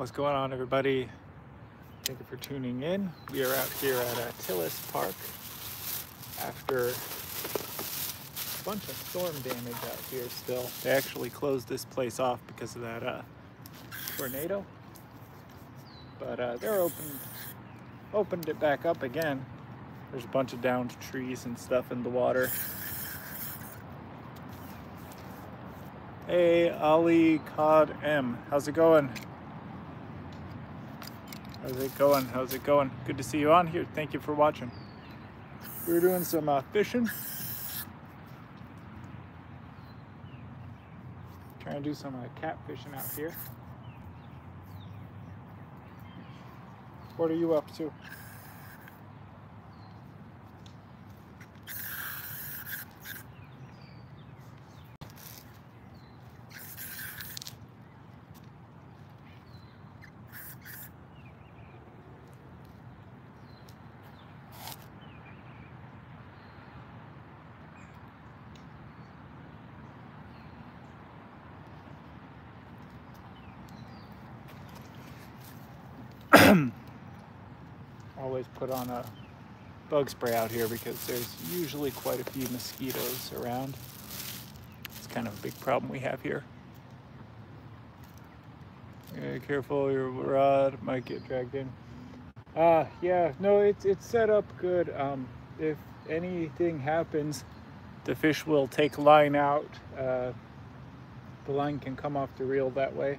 What's going on, everybody? Thank you for tuning in. We are out here at Tillis Park after a bunch of storm damage out here still. They actually closed this place off because of that tornado, but they're opened it back up again. There's a bunch of downed trees and stuff in the water. Hey, Ali Cod M, how's it going? How's it going? Good to see you on here. Thank you for watching. We're doing some fishing. Trying to do some cat fishing out here. What are you up to? Always put on a bug spray out here because there's usually quite a few mosquitoes around. It's kind of a big problem we have here. Yeah, careful, your rod might get dragged in. Yeah, no, it's set up good. If anything happens, the fish will take line out. The line can come off the reel that way.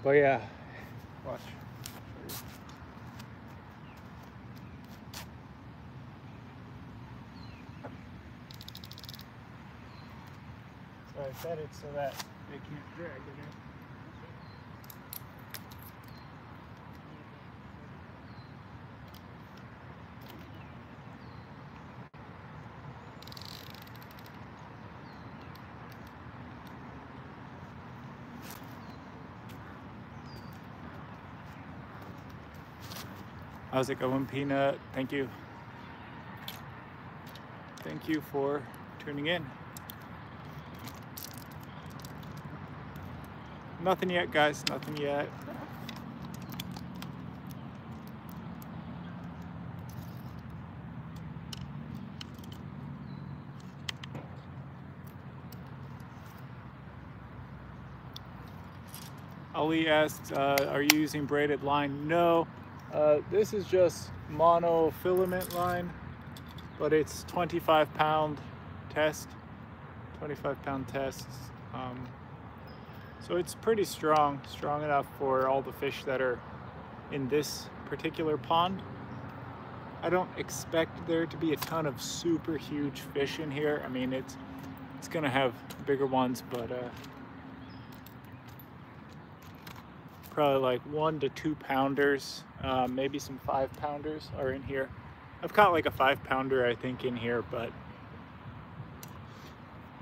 But yeah, watch. So I set it so that they can't drag it in. How's it going, Peanut? Thank you. Thank you for tuning in. Nothing yet, guys. Nothing yet. Ali asked, are you using braided line? No. This is just monofilament line, but it's 25-pound test, 25-pound tests. So it's pretty strong enough for all the fish that are in this particular pond. I don't expect there to be a ton of super huge fish in here. I mean, it's gonna have bigger ones, but probably like 1 to 2 pounders, maybe some 5-pounders are in here. I've caught like a 5-pounder, I think, in here, but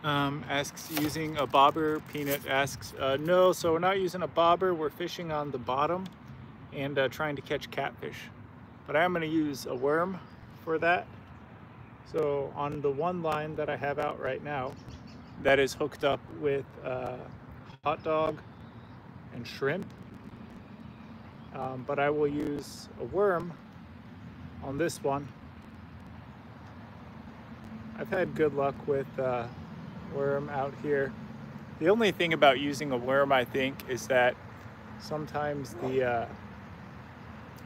asks using a bobber. Peanut asks, no, so we're not using a bobber. We're fishing on the bottom and trying to catch catfish. But I am going to use a worm for that. So on the one line that I have out right now, that is hooked up with hot dog and shrimp. But I will use a worm on this one. I've had good luck with worm out here. The only thing about using a worm, I think, is that sometimes the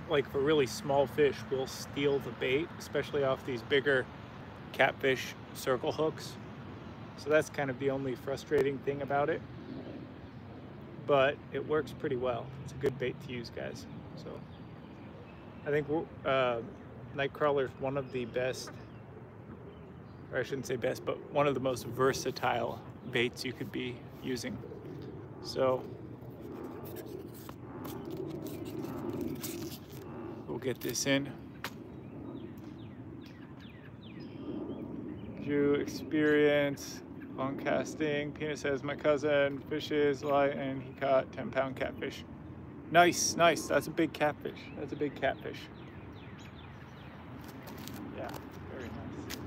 like for really small fish will steal the bait, especially off these bigger catfish circle hooks. So that's kind of the only frustrating thing about it, but it works pretty well. It's a good bait to use, guys. So I think Nightcrawler is one of the best, or I shouldn't say best, but one of the most versatile baits you could be using. So we'll get this in. Drew experience on casting. Peanut says my cousin fishes light and he caught 10-pound catfish. Nice, nice. That's a big catfish. That's a big catfish. Yeah, very nice.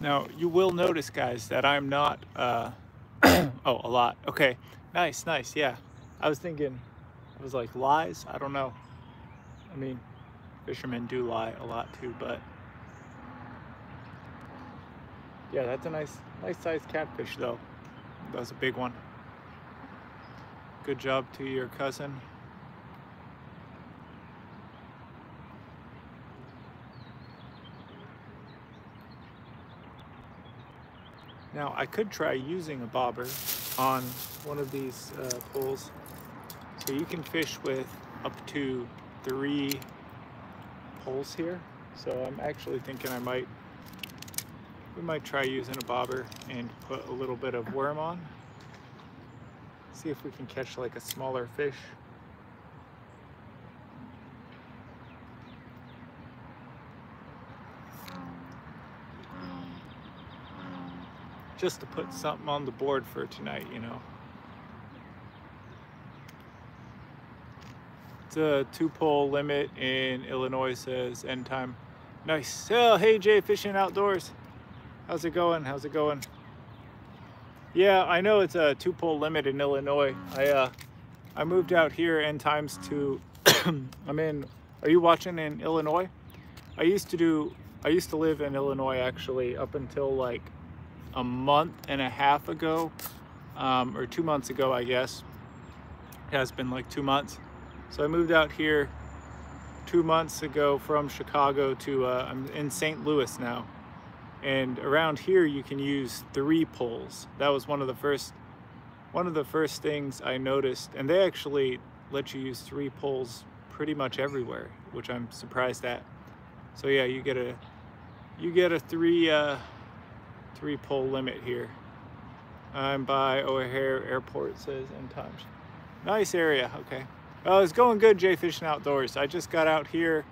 Now, you will notice, guys, that I'm not, oh, a lot. Okay, nice, yeah. I was thinking, I was like, lies? I don't know. I mean, fishermen do lie a lot too, but yeah, that's a nice sized catfish though. That was a big one. Good job to your cousin. Now, I could try using a bobber on one of these poles. So you can fish with up to 3 poles here. So I'm actually thinking we might try using a bobber and put a little bit of worm on. See if we can catch like a smaller fish. Just to put something on the board for tonight, you know. It's a 2-pole limit in Illinois, says end time. Nice. Oh, hey Jay, Fishing Outdoors. How's it going? How's it going? Yeah, I know it's a 2-pole limit in Illinois. I moved out here end times to are you watching in Illinois? I used to live in Illinois actually up until like a month and a half ago, or 2 months ago, I guess. It has been like 2 months. So I moved out here 2 months ago from Chicago to, I'm in St. Louis now. And around here you can use 3 poles. That was one of the first things I noticed. And they actually let you use 3 poles pretty much everywhere, which I'm surprised at. So yeah, you get a 3-pole limit here. I'm by O'Hare Airport, says end times. Nice area, okay. Oh, it's going good, Jay Fishing Outdoors. I just got out here,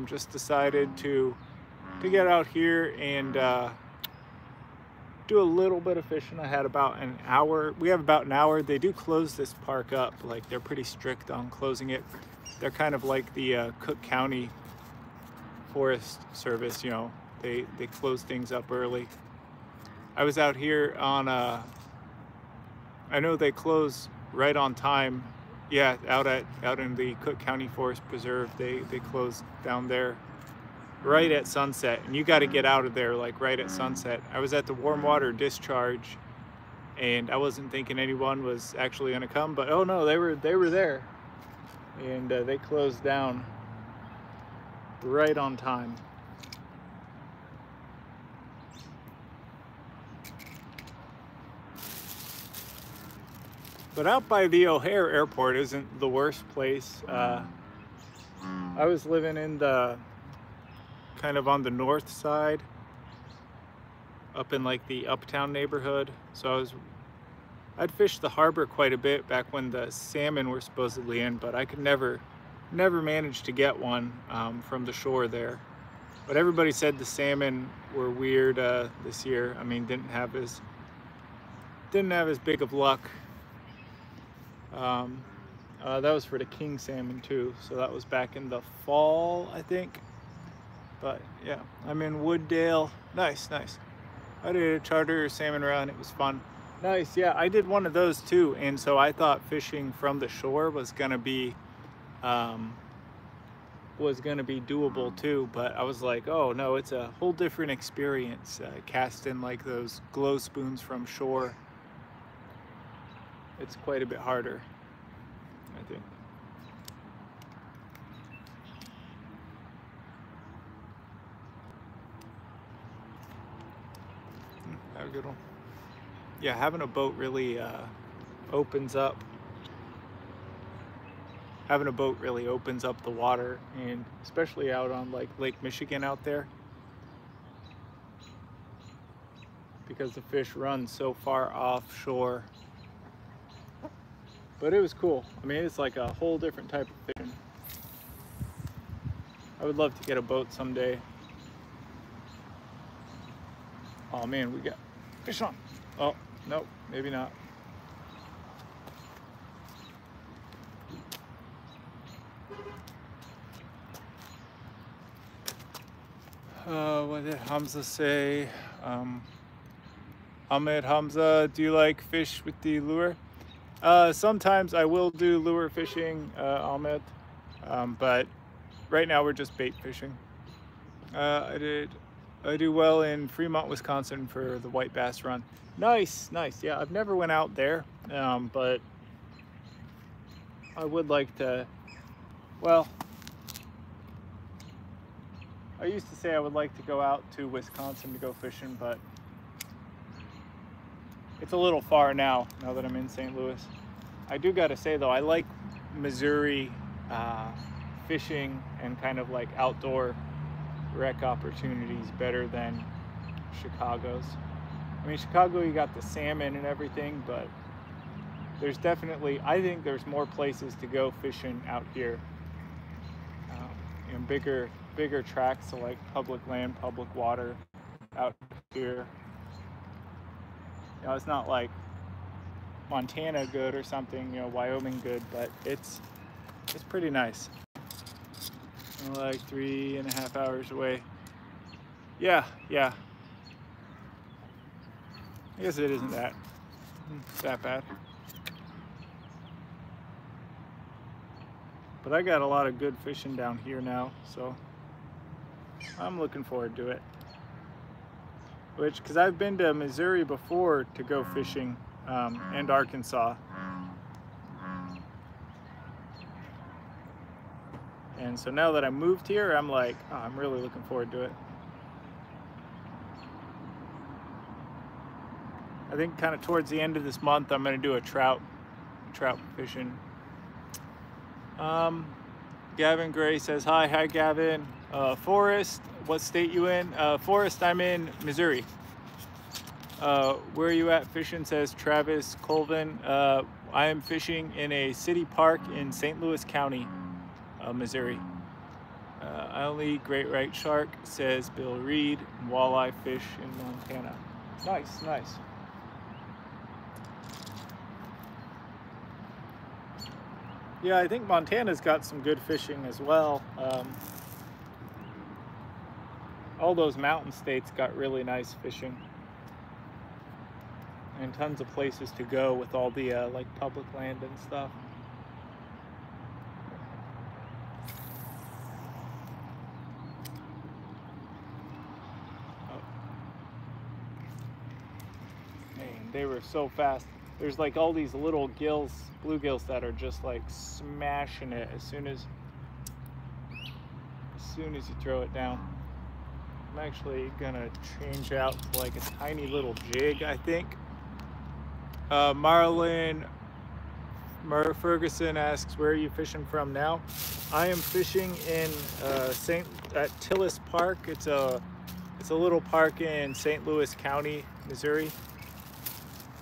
just decided to get out here and do a little bit of fishing. I had about an hour. We have about an hour. They do close this park up. Like, they're pretty strict on closing it. They're kind of like the Cook County Forest Service, you know. They close things up early. I was out here on, I know they close right on time. Yeah, out in the Cook County Forest Preserve, they close down there right at sunset, and you got to get out of there like right at sunset. I was at the warm water discharge, and I wasn't thinking anyone was actually gonna come, but oh no, they were there, and they closed down right on time. But out by the O'Hare Airport isn't the worst place. I was living in the kind of on the north side, up in like the Uptown neighborhood. So I'd fished the harbor quite a bit back when the salmon were supposedly in, but I could never manage to get one from the shore there. But everybody said the salmon were weird this year. I mean, didn't have as big of luck. That was for the king salmon too, so that was back in the fall, I think. But yeah, I'm in Wooddale. Nice. I did a charter salmon run. It was fun. Nice. Yeah, I did one of those too, and so I thought fishing from the shore was gonna be doable too, but I was like, oh no, it's a whole different experience casting like those glow spoons from shore. It's quite a bit harder, I think. Have a good one. Yeah, having a boat really opens up the water, and especially out on like Lake Michigan out there, because the fish run so far offshore. But it was cool. I mean, it's like a whole different type of fishing. I would love to get a boat someday. Oh man, we got fish on. Oh, nope, maybe not. What did Hamza say? Ahmed Hamza, do you like fish with the lure? Sometimes I will do lure fishing, Ahmed, but right now we're just bait fishing. I do well in Fremont, Wisconsin for the white bass run. Nice, nice. Yeah, I've never went out there, but I would like to. Well, I used to say I would like to go out to Wisconsin to go fishing, but it's a little far now that I'm in St. Louis. I do gotta say though, I like Missouri fishing and kind of like outdoor rec opportunities better than Chicago's. I mean, Chicago, you got the salmon and everything, but there's definitely, I think there's more places to go fishing out here. Bigger tracts, so like public land, public water out here. You know, it's not like Montana good or something, you know, Wyoming good, but it's pretty nice. Like 3.5 hours away. Yeah. I guess it isn't that bad. But I got a lot of good fishing down here now, so I'm looking forward to it. Because I've been to Missouri before to go fishing, and Arkansas. And so now that I moved here, I'm like, oh, I'm really looking forward to it. I think kind of towards the end of this month, I'm going to do a trout fishing. Gavin Gray says, hi Gavin. Forrest, what state you in? Forrest, I'm in Missouri. Where are you at fishing, says Travis Colvin. I am fishing in a city park in St. Louis County, Missouri. I only eat great white shark, says Bill Reed. And walleye fish in Montana. Nice. Yeah, I think Montana's got some good fishing as well. All those mountain states got really nice fishing. And tons of places to go with all the like public land and stuff. Oh. Man, they were so fast. There's like all these little gills, bluegills that are just like smashing it as soon as you throw it down. I'm actually gonna change out to like a tiny little jig, I think. Marlon Ferguson asks, where are you fishing from now? I am fishing in at Tillis Park. It's a little park in St. Louis County, Missouri.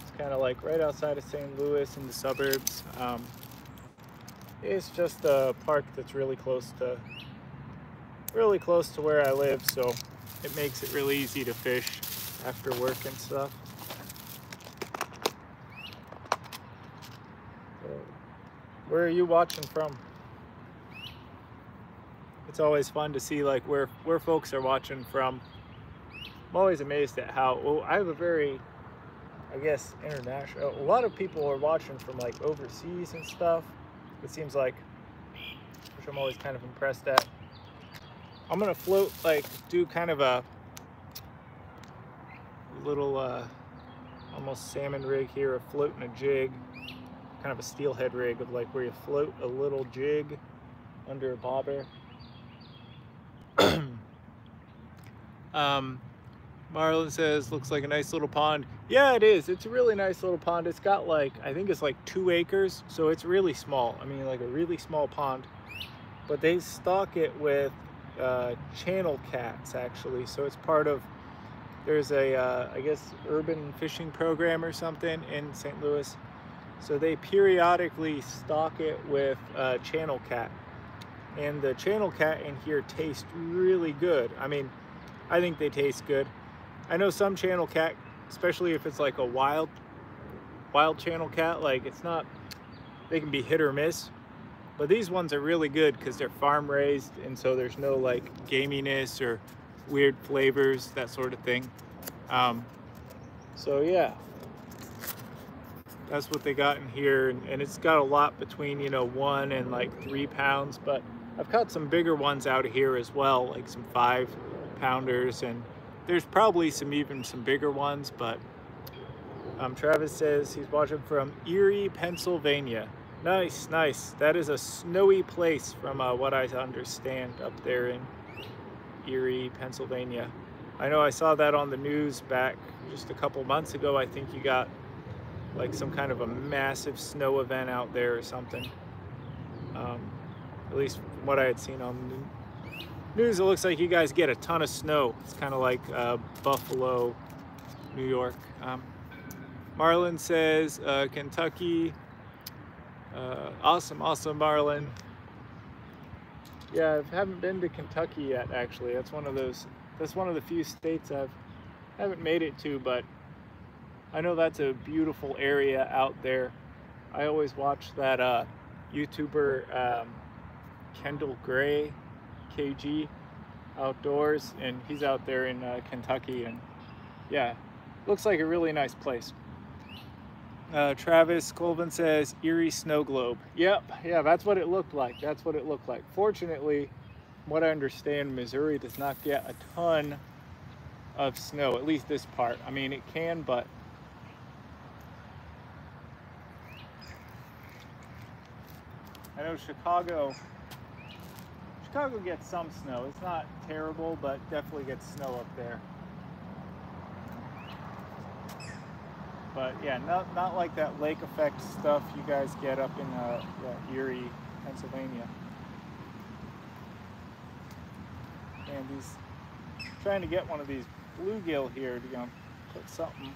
It's kind of like right outside of St. Louis in the suburbs. It's just a park that's really close to where I live, so it makes it really easy to fish after work and stuff. Where are you watching from? It's always fun to see like where folks are watching from. I'm always amazed at how, I have a very, I guess, international, a lot of people are watching from like overseas and stuff. It seems like, which I'm always kind of impressed at. I'm gonna float, like do kind of a little almost salmon rig here, a float and a jig. Kind of a steelhead rig of like where you float a little jig under a bobber. Marlon says, looks like a nice little pond. Yeah, it is. It's a really nice little pond. It's got like, I think it's like 2 acres, so it's really small. I mean, like a really small pond. But they stock it with channel cats, actually. So it's part of, there's a, I guess, urban fishing program or something in St. Louis. So they periodically stock it with channel cat. And the channel cat in here tastes really good. I mean, I think they taste good. I know some channel cat, especially if it's like a wild channel cat, like it's not, they can be hit or miss. But these ones are really good because they're farm raised, and so there's no like gaminess or weird flavors, that sort of thing. So yeah, that's what they got in here, and it's got a lot between, you know, 1 and like 3 pounds, but I've caught some bigger ones out of here as well, like some 5-pounders, and there's probably even some bigger ones. But Travis says he's watching from Erie, Pennsylvania. Nice, nice. That is a snowy place from what I understand, up there in Erie, Pennsylvania. I know I saw that on the news back just a couple months ago. I think you got like some kind of a massive snow event out there or something. At least from what I had seen on the news, it looks like you guys get a ton of snow. It's kind of like Buffalo, New York. Marlon says Kentucky. Awesome, awesome, Marlon. Yeah, I haven't been to Kentucky yet, actually. That's one of the few states I haven't made it to, but I know that's a beautiful area out there. I always watch that YouTuber Kendall Gray, KG Outdoors, and he's out there in Kentucky, and yeah, looks like a really nice place. Travis Colvin says Erie snow globe. Yep, yeah, that's what it looked like. That's what it looked like. Fortunately, from what I understand, Missouri does not get a ton of snow, at least this part. I mean, it can, but I know Chicago gets some snow. It's not terrible, but definitely gets snow up there. But yeah, not like that lake effect stuff you guys get up in Erie, Pennsylvania. And trying to get one of these bluegill here to put something,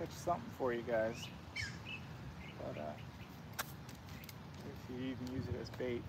catch something for you guys. But if you even use it as bait.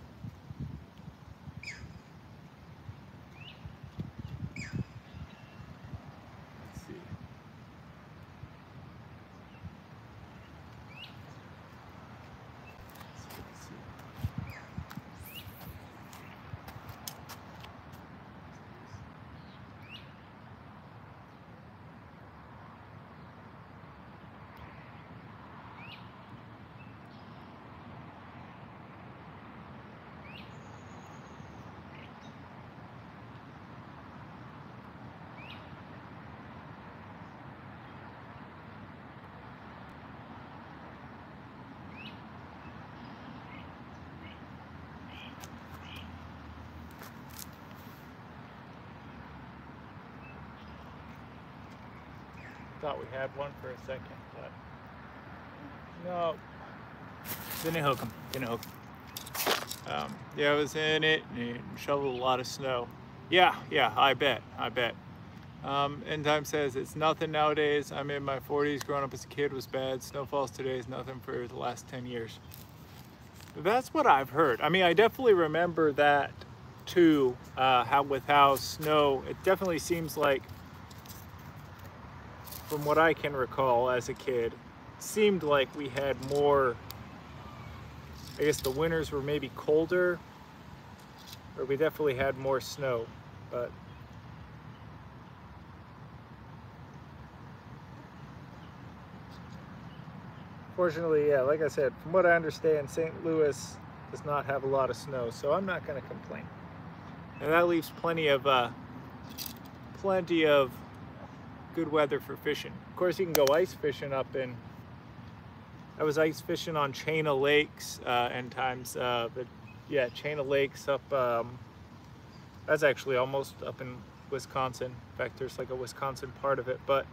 Thought we had one for a second, but no, didn't hook him. Yeah, I was in it and shoveled a lot of snow. Yeah, I bet. End Time says it's nothing nowadays. I'm in my 40s. Growing up as a kid was bad. Snowfalls today is nothing for the last 10 years. That's what I've heard. I mean, I definitely remember that too. How snow, it definitely seems like, from what I can recall as a kid, seemed like we had more, I guess the winters were maybe colder, or we definitely had more snow, but fortunately, yeah, like I said, from what I understand, St. Louis does not have a lot of snow, so I'm not going to complain. And that leaves plenty of good weather for fishing. Of course, you can go ice fishing I was ice fishing on Chain of Lakes end times, but yeah, Chain of Lakes up, that's actually almost up in Wisconsin. In fact, there's like a Wisconsin part of it, but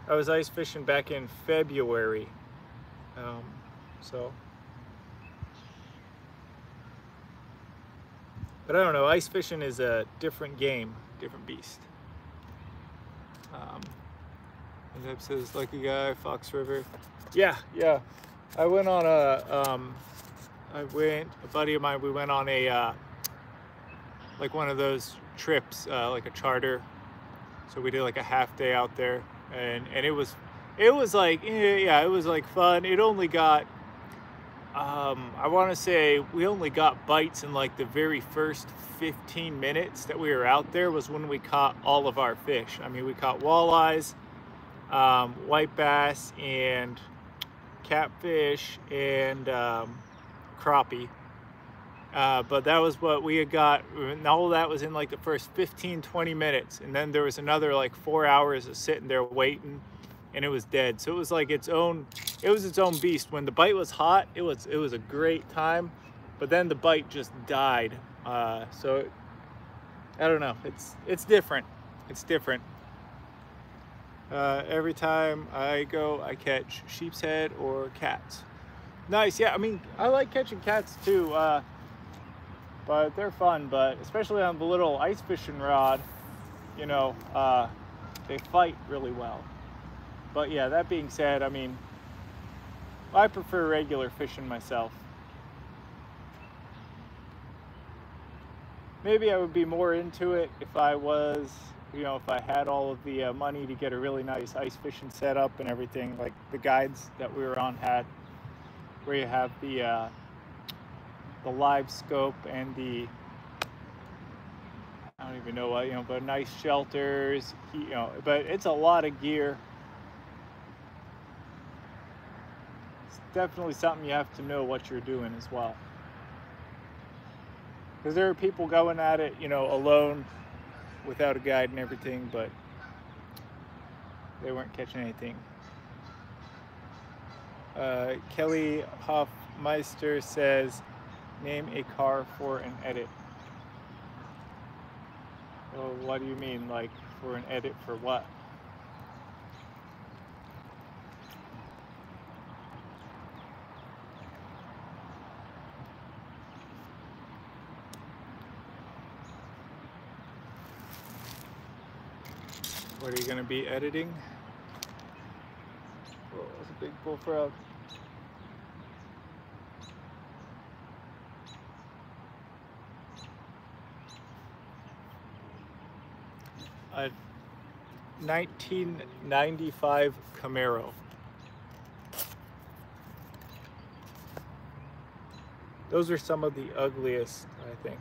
I was ice fishing back in February, but I don't know, ice fishing is a different game, different beast. And that says lucky guy, Fox River. Yeah. I went on a buddy of mine, we went on a like one of those trips, like a charter. So we did like a half day out there, and it was like, yeah, it was like fun. It only got, I want to say we only got bites in like the very first 15 minutes that we were out there was when we caught all of our fish. I mean, we caught walleyes, white bass, and catfish, and crappie. But that was what we had got, and all of that was in like the first 15-20 minutes, and then there was another like 4 hours of sitting there waiting, and it was dead. So it was like its own beast. When the bite was hot, it was a great time, but then the bite just died. So I don't know, it's different. Every time I go, I catch sheep's head or cats. Nice. Yeah, I mean, I like catching cats too, but they're fun. But especially on the little ice fishing rod, you know, they fight really well. But yeah, that being said, I mean, I prefer regular fishing myself. Maybe I would be more into it if I was, you know, if I had all of the money to get a really nice ice fishing setup and everything, like the guides that we were on had, where you have the live scope and the, I don't even know what, you know, but nice shelters, you know, but it's a lot of gear. It's definitely something you have to know what you're doing as well. Because there are people going at it, you know, alone, without a guide and everything, but they weren't catching anything. Kelly Hoffmeister says, name a car for an edit. Well, what do you mean, like for an edit for what? What are you going to be editing? Oh, that's a big bullfrog. A 1995 Camaro. Those are some of the ugliest, I think.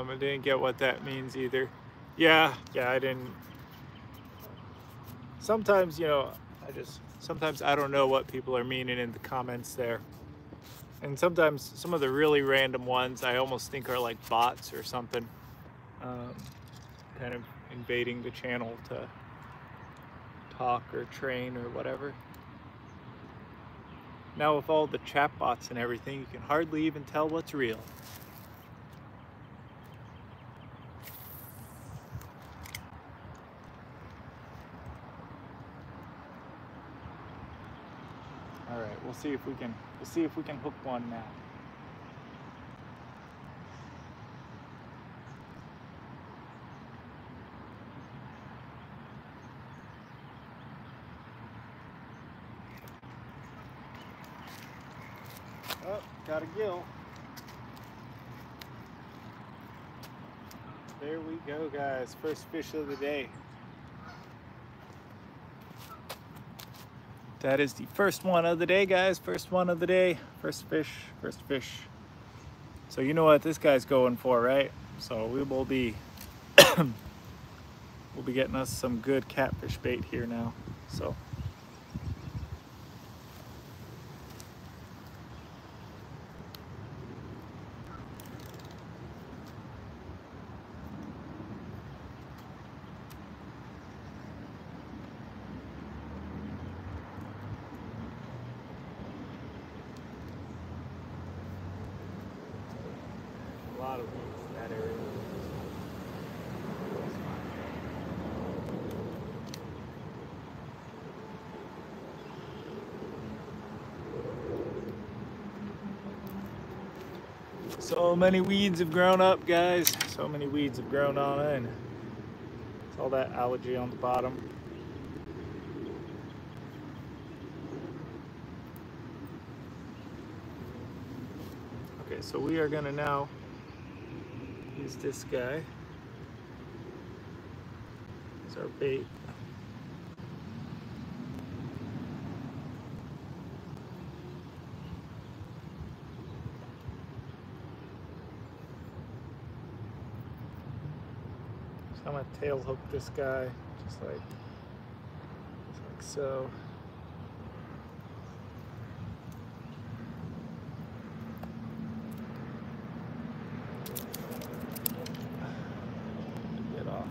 I didn't get what that means either. Yeah, I didn't. Sometimes, you know, sometimes I don't know what people are meaning in the comments there. And sometimes some of the really random ones I almost think are like bots or something, kind of invading the channel to talk or train or whatever. Now with all the chat bots and everything, you can hardly even tell what's real. All right, we'll see if we can hook one now. Oh, got a gill. There we go, guys. First fish of the day. That is the first one of the day, guys. First one of the day. First fish. So you know what this guy's going for, right? So we will be we'll be getting us some good catfish bait here now. So a lot of weeds in that area. So many weeds have grown up, guys. So many weeds have grown on in. It's all that algae on the bottom. Okay, so we are gonna now use this guy as our bait. So I'm gonna tail hook this guy just like so. Get off.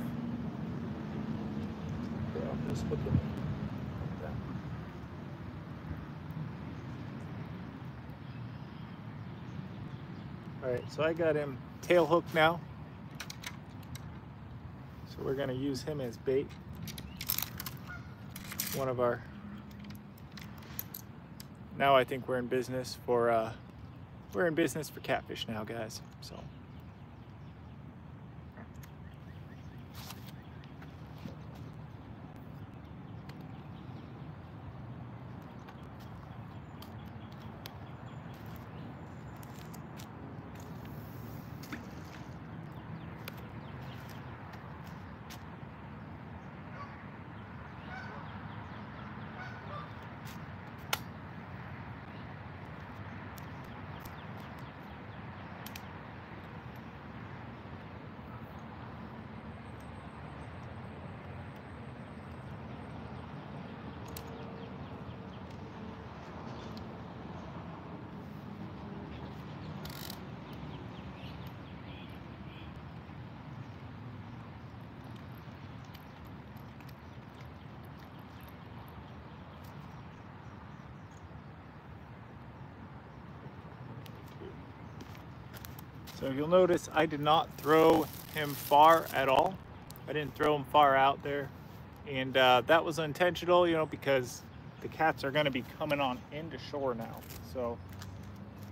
Okay, I'll just hook him like that. All right, so I got him tail hooked now. So we're gonna use him as bait. One of our, now I think we're in business for catfish now, guys. So. So you'll notice I did not throw him far at all. I didn't throw him far out there. And that was intentional, you know, because the cats are gonna be coming on into shore now. So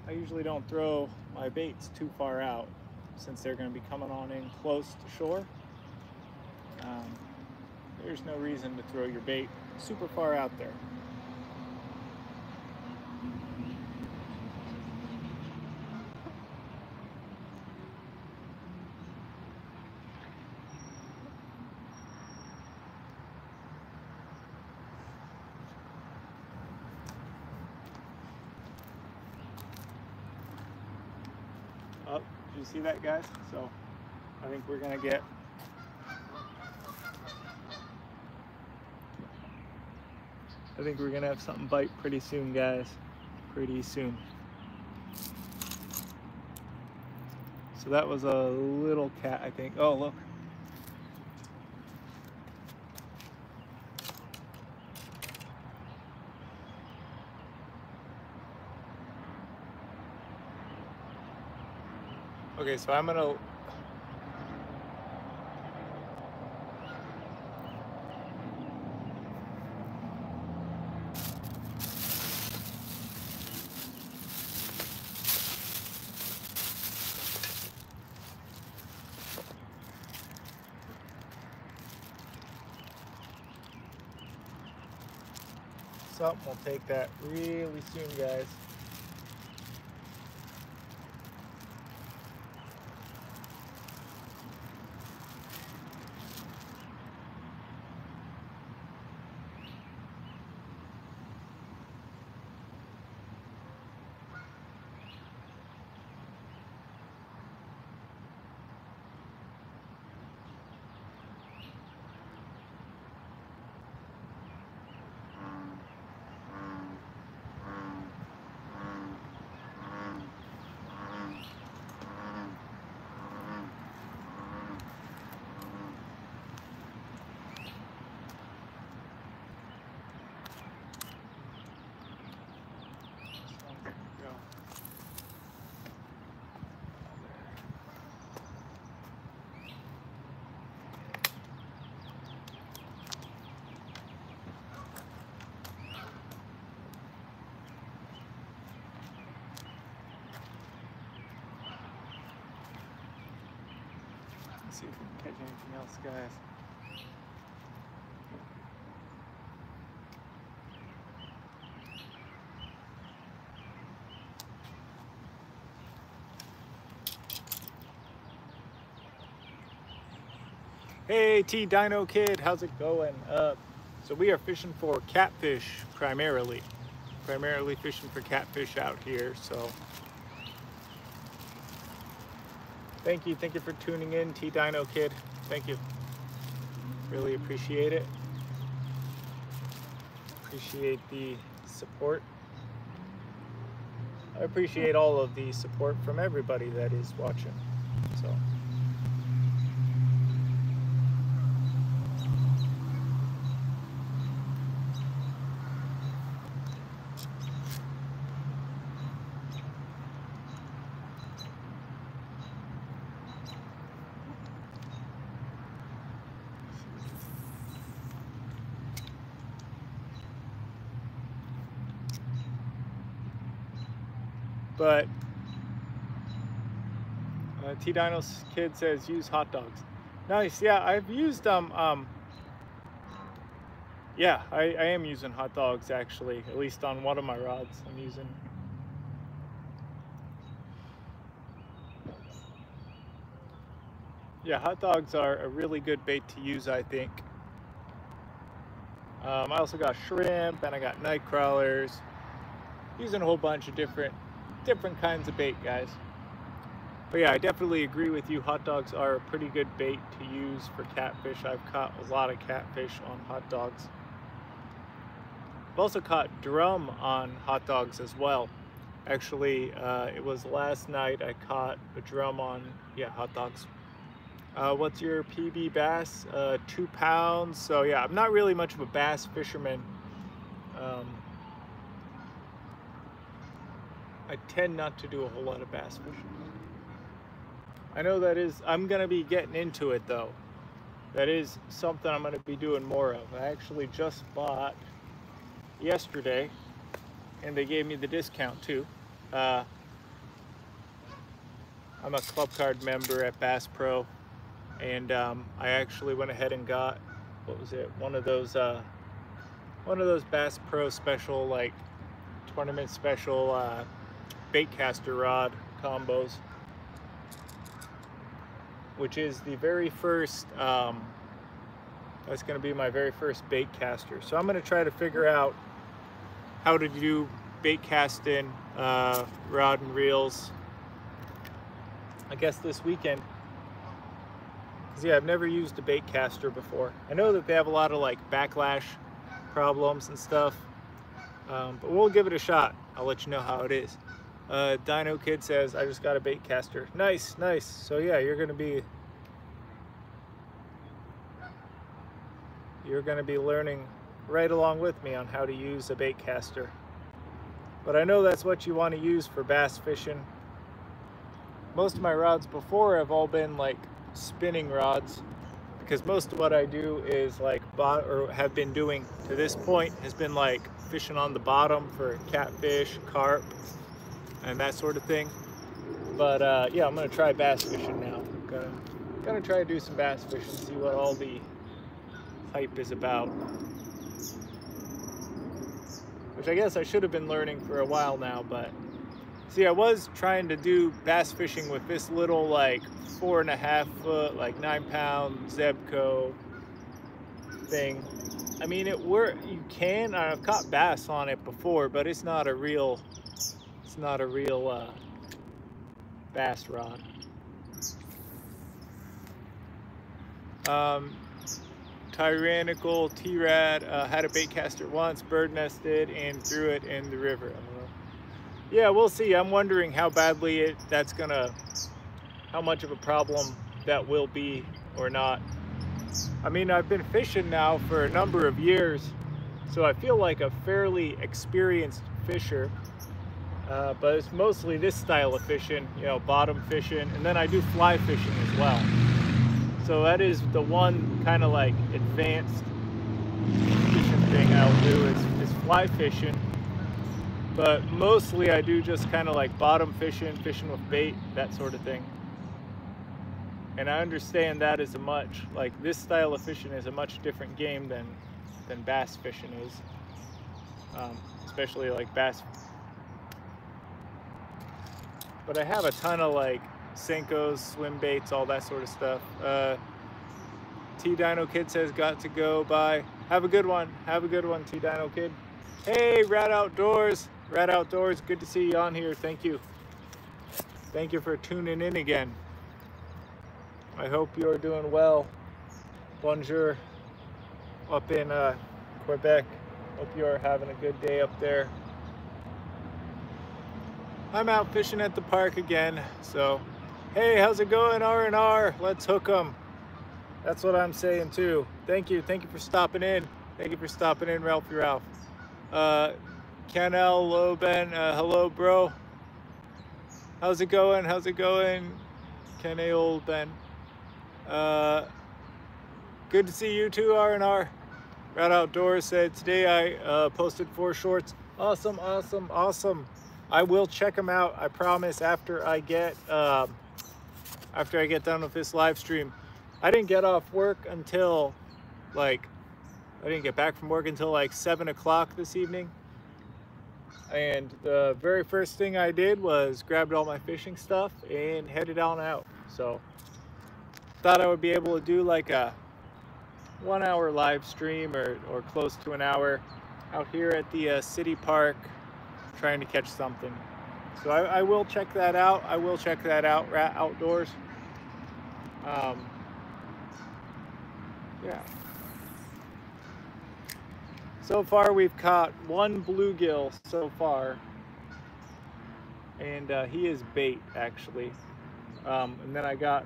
I usually don't throw my baits too far out since they're gonna be coming on in close to shore. There's no reason to throw your bait super far out there. Oh, did you see that, guys? So I think we're gonna get have something bite pretty soon, guys. Pretty soon. So that was a little cat, I think. Oh, look. Okay, so I'm gonna we'll take that really soon, guys. see if we can catch anything else, guys. Hey T Dino Kid, how's it going? So we are fishing for catfish primarily fishing for catfish out here. So thank you for tuning in, T Dino Kid. Thank you, really appreciate it. Appreciate the support. I appreciate all of the support from everybody that is watching. So but T Dino's Kid says use hot dogs. Nice. Yeah, I've used yeah, I am using hot dogs actually, at least on one of my rods I'm using. Yeah, hot dogs are a really good bait to use, I think. I also got shrimp and I got night crawlers. Using a whole bunch of different kinds of bait, guys. But yeah, I definitely agree with you. Hot dogs are a pretty good bait to use for catfish. I've caught a lot of catfish on hot dogs. I've also caught drum on hot dogs as well. Actually, it was last night I caught a drum on, yeah, hot dogs. What's your PB bass? 2 pounds. So yeah, I'm not really much of a bass fisherman. I tend not to do a whole lot of bass fishing. I know I'm gonna be getting into it though. That is something I'm gonna be doing more of. I actually just bought yesterday and they gave me the discount too. I'm a club card member at Bass Pro, and I actually went ahead and got, what was it? One of those Bass Pro special, like tournament special baitcaster rod combos, which is the very first, that's going to be my very first bait caster. So I'm going to try to figure out how to do bait casting, rod and reels, I guess this weekend. Because yeah, I've never used a bait caster before. I know that they have a lot of like backlash problems and stuff, but we'll give it a shot. I'll let you know how it is. Dino Kid says, I just got a bait caster. Nice, nice. So yeah, you're gonna be learning right along with me on how to use a bait caster. But I know that's what you want to use for bass fishing. Most of my rods before have all been like spinning rods, because most of what I do is like have been doing to this point has been like fishing on the bottom for catfish, carp, and that sort of thing. But yeah, I'm gonna try bass fishing now. Gonna try to do some bass fishing, see what all the hype is about. Which I guess I should have been learning for a while now, but see, I was trying to do bass fishing with this little like 4.5 foot, like 9 pound Zebco thing. I mean, you can, I've caught bass on it before, but it's not a real bass rod. Tyrannical T-Rad had a bait caster once, bird nested and threw it in the river. Yeah, we'll see. I'm wondering how badly how much of a problem that will be or not. I mean, I've been fishing now for a number of years, so I feel like a fairly experienced fisher. But it's mostly this style of fishing, you know, bottom fishing, and then I do fly fishing as well. So that is the one kind of like advanced fishing thing I'll do is fly fishing. But mostly I do just kind of like bottom fishing, fishing with bait, that sort of thing. And I understand that is like this style of fishing is a much different game than bass fishing is. Especially like bass. But I have a ton of like Senkos, swim baits, all that sort of stuff. T-Dino Kid says, got to go, bye. Have a good one. Have a good one, T-Dino Kid. Hey, Rat Outdoors. Rat Outdoors, good to see you on here. Thank you. Thank you for tuning in again. I hope you're doing well. Bonjour up in Quebec. Hope you're having a good day up there. I'm out fishing at the park again, so hey, how's it going, R&R? Let's hook 'em. That's what I'm saying too. Thank you for stopping in. Thank you for stopping in, Ralphie Ralph. Canel Loben, hello bro. How's it going? How's it going? Canel Ben. Good to see you too, R&R. Rat Outdoors said today I posted 4 shorts. Awesome, awesome, awesome. I will check them out. I promise. After I get done with this live stream. I didn't get off work until I didn't get back from work until like 7 o'clock this evening. And the very first thing I did was grabbed all my fishing stuff and headed on out. So thought I would be able to do like a 1-hour live stream or close to an hour out here at the city park, trying to catch something. So I will check that out. I will check that out, Rat Outdoors. Yeah. So far we've caught 1 bluegill so far. And he is bait actually. And then I got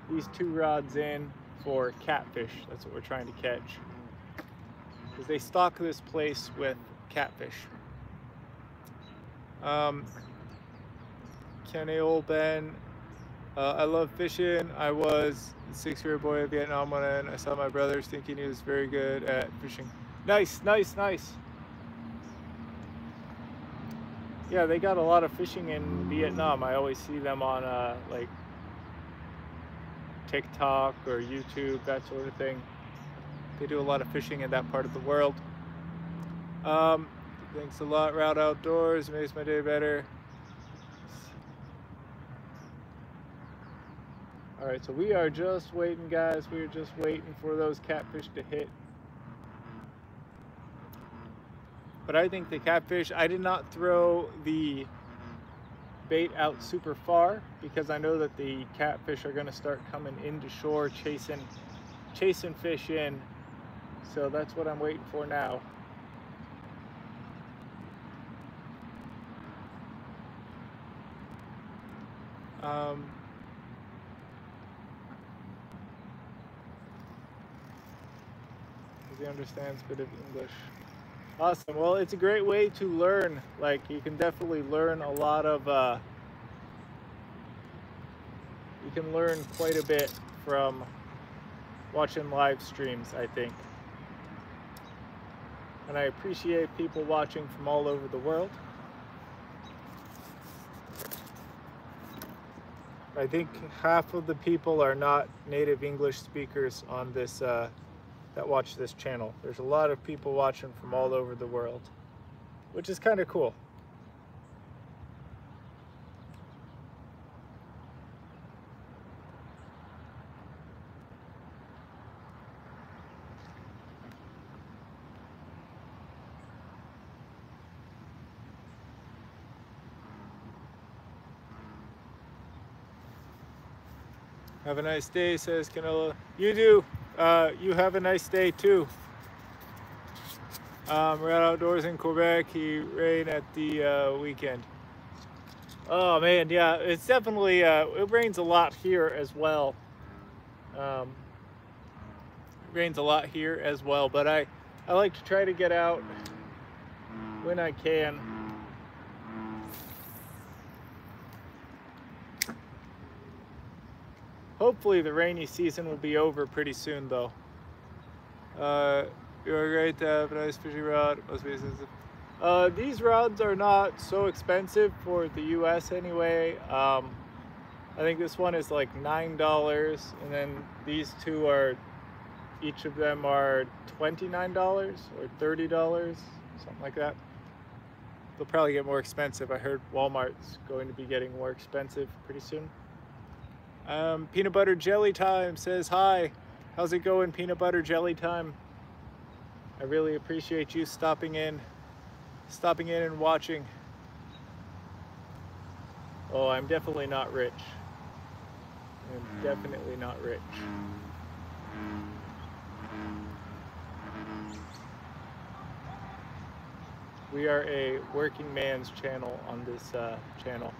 these 2 rods in for catfish. That's what we're trying to catch. Because they stock this place with catfish. Kenny Old Ben, I love fishing. I was a 6-year boy in Vietnam when I saw my brothers thinking he was very good at fishing. Nice, nice, nice. Yeah, they got a lot of fishing in Vietnam. I always see them on like TikTok or YouTube, that sort of thing. They do a lot of fishing in that part of the world. Thanks a lot, Route Outdoors. Makes my day better. All right, so we are just waiting, guys. We are just waiting for those catfish to hit. But I think the catfish, I did not throw the bait out super far because I know that the catfish are gonna start coming into shore, chasing fish in. So that's what I'm waiting for now. He understands a bit of English. Awesome. Well, it's a great way to learn. Like, you can definitely learn a lot of you can learn quite a bit from watching live streams, I think. And I appreciate people watching from all over the world. I think half of the people are not native English speakers on this that watch this channel. There's a lot of people watching from all over the world, which is kind of cool. Have a nice day, says Canelo. You do. You have a nice day too. We're outdoors in Quebec. He rained at the weekend. Oh man, yeah, it's definitely it rains a lot here as well. It rains a lot here as well, but I like to try to get out when I can. Hopefully the rainy season will be over pretty soon though. You're great to have a nice fishing rod. Must be expensive. These rods are not so expensive for the US anyway. I I think this one is like $9, and then these two are, each of them are $29 or $30, something like that. They'll probably get more expensive. I heard Walmart's going to be getting more expensive pretty soon. Peanut Butter Jelly Time says hi. How's it going, Peanut Butter Jelly Time? I really appreciate you stopping in and watching. Oh, I'm definitely not rich. I'm definitely not rich. We are a working man's channel on this channel.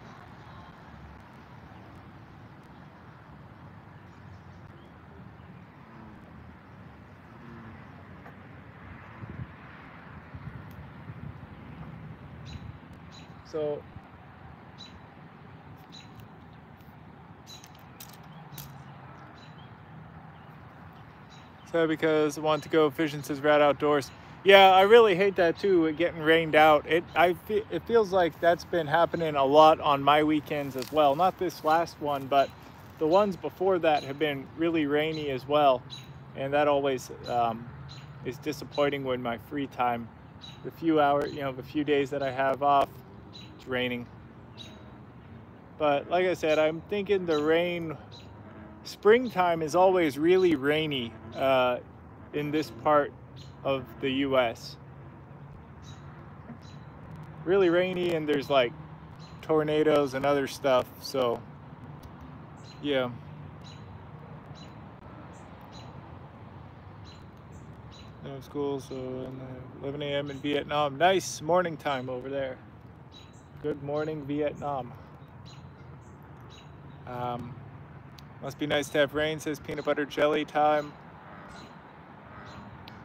So because I want to go fishing, says Rad Outdoors. Yeah, I really hate that too, it getting rained out. It feels like that's been happening a lot on my weekends as well. Not this last one, but the ones before that have been really rainy as well. And that always is disappointing when my free time, the few hours, the few days that I have off, it's raining. But like I said, I'm thinking the rain, springtime is always really rainy in this part of the US. Really rainy, and there's like tornadoes and other stuff, so yeah. No school, so 11 a.m. in Vietnam. Nice morning time over there. Good morning, Vietnam. Must be nice to have rain, says Peanut Butter Jelly Time.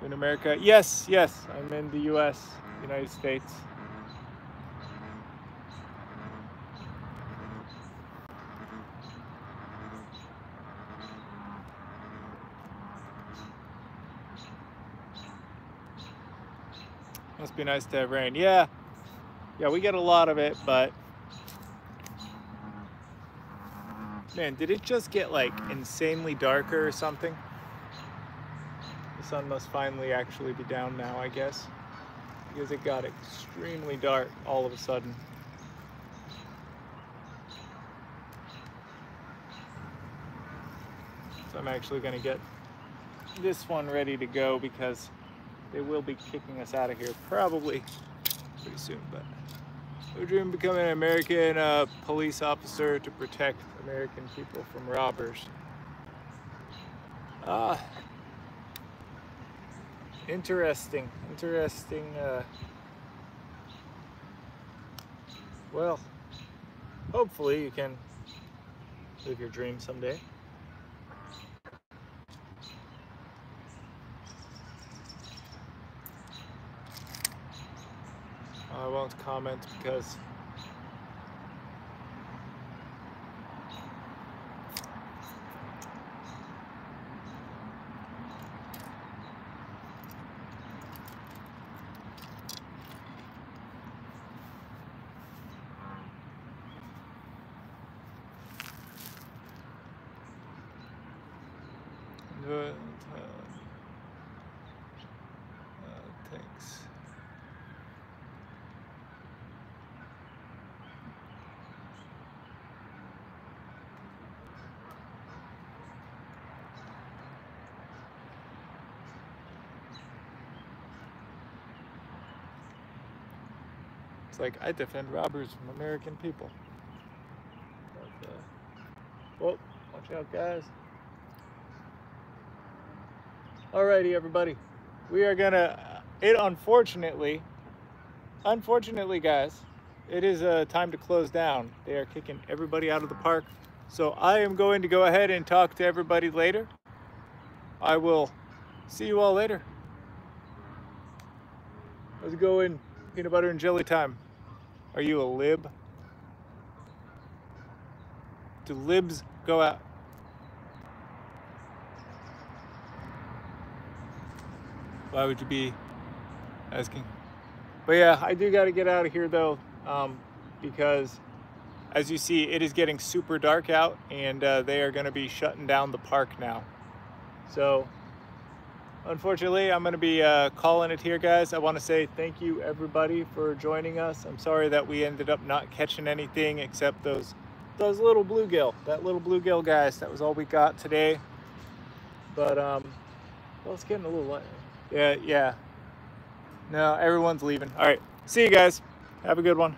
In America? Yes, I'm in the US, United States. Must be nice to have rain. Yeah, we get a lot of it, but man, did it just get like insanely darker or something? The sun must finally actually be down now, I guess, because it got extremely dark all of a sudden. So I'm actually going to get this one ready to go because they will be kicking us out of here probably pretty soon. But I dream of becoming an American police officer to protect American people from robbers. Interesting. Well, hopefully you can live your dream someday. I won't comment because thanks. It's like I defend robbers from American people. But, whoa, watch out, guys. Alrighty, everybody. We are gonna, unfortunately, guys, it is time to close down. They are kicking everybody out of the park. So I am going to go ahead and talk to everybody later. I will see you all later. How's it going? Peanut Butter and Jelly Time. Are you a lib? Do libs go out? Why would you be asking? But yeah, I do got to get out of here though, because as you see, it is getting super dark out, and they are going to be shutting down the park now. So unfortunately, I'm going to be calling it here, guys. I want to say thank you, everybody, for joining us. I'm sorry that we ended up not catching anything except those little bluegill. That little bluegill, guys. That was all we got today. But well, it's getting a little light. Yeah. No, everyone's leaving. All right. See you guys. Have a good one.